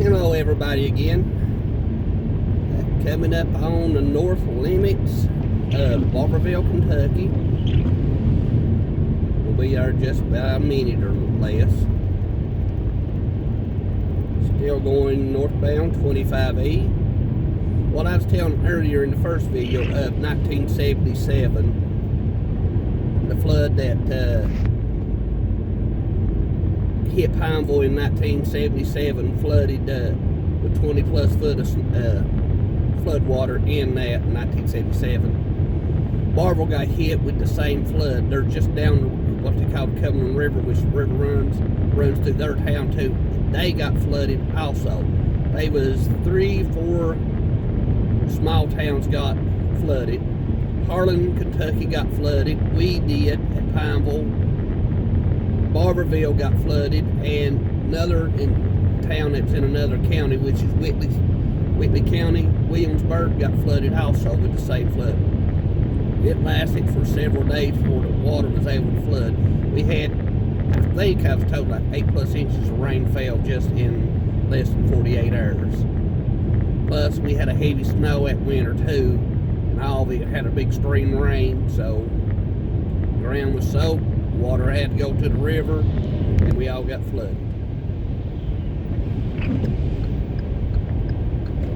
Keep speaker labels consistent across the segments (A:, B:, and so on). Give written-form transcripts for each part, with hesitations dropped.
A: Hello everybody again. Coming up on the north limits of Barboursville, Kentucky. We'll be there just about a minute or less. Still going northbound 25E. What I was telling earlier in the first video of 1977, the flood that hit Pineville in 1977 flooded with 20 plus foot of flood water in that 1977. Barboursville got hit with the same flood. They're just down what they call the Cumberland River, which the river runs through their town too. They got flooded also. They was 3-4 small towns got flooded. Harlan, Kentucky got flooded. We did at Pineville. Barboursville got flooded, and another town that's in another county, which is Whitley County, Williamsburg, got flooded also with the same flood. It lasted for several days before the water was able to flood. We had, I think I was told, like 8+ inches of rain fell just in less than 48 hours. Plus, we had a heavy snow that winter too, and all of it had a big stream rain, so the ground was soaked. Water had to go to the river, and we all got flooded.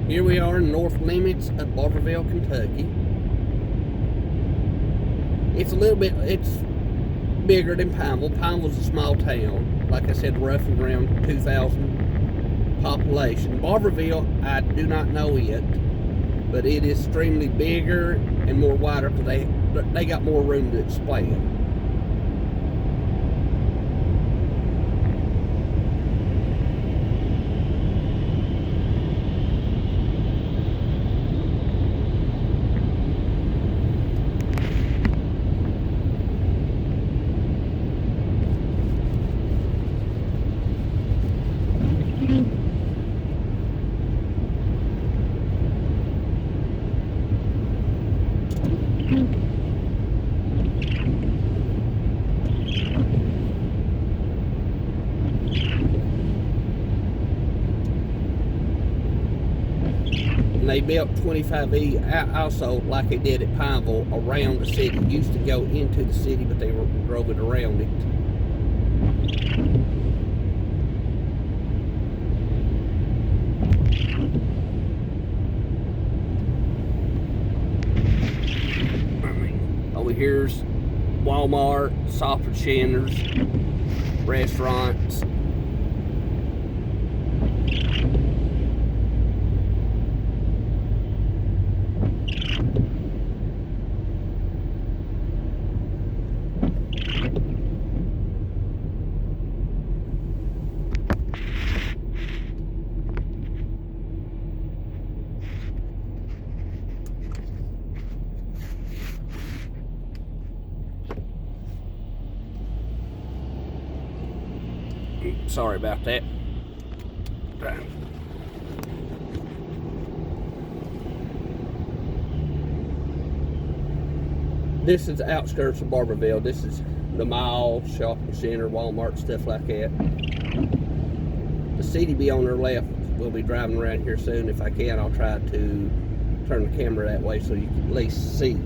A: Here we are in the north limits of Barboursville, Kentucky. It's bigger than Pineville. Pineville's a small town. Like I said, roughly around 2,000 population. Barboursville, I do not know it, but it is extremely bigger and more wider because they got more room to expand. And they built 25E also like they did at Pineville around the city. It used to go into the city, but they drove it around it. Over here's Walmart, sausage centers, restaurants. Sorry about that. This is the outskirts of Barboursville. This is the mall, shopping center, Walmart, stuff like that. The city be on their left. We'll be driving around here soon. If I can, I'll try to turn the camera that way so you can at least see.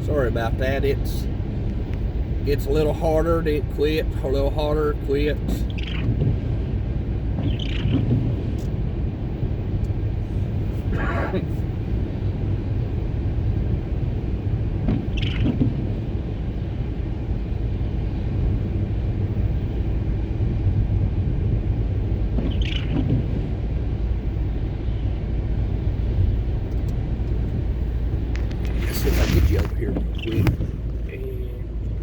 A: Sorry about that. It's a little harder, it quits, a little harder, it quits. Let's see if I can get you over here real quick.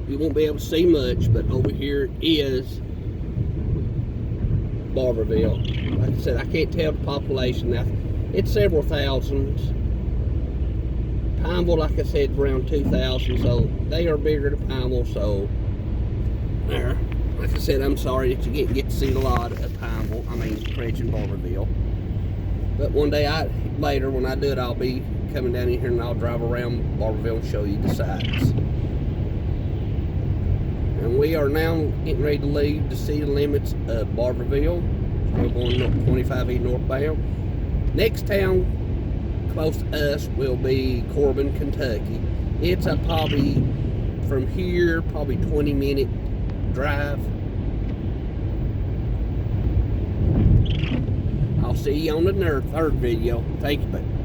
A: You won't be able to see much, but over here is Barboursville. Like I said, I can't tell the population now. It's several thousands. Pineville, like I said, around 2,000, so they are bigger than Pineville. So there. Like I said, I'm sorry that you get to see a lot of Pineville. I mean, Change Barboursville. But one day later when I do it, I'll be coming down in here and I'll drive around Barboursville and show you the sights. And we are now getting ready to leave the city limits of Barboursville. We're going 25E northbound. Next town close to us will be Corbin, Kentucky. It's a probably from here, probably 20-minute drive. I'll see you on the third video. Thank you, buddy.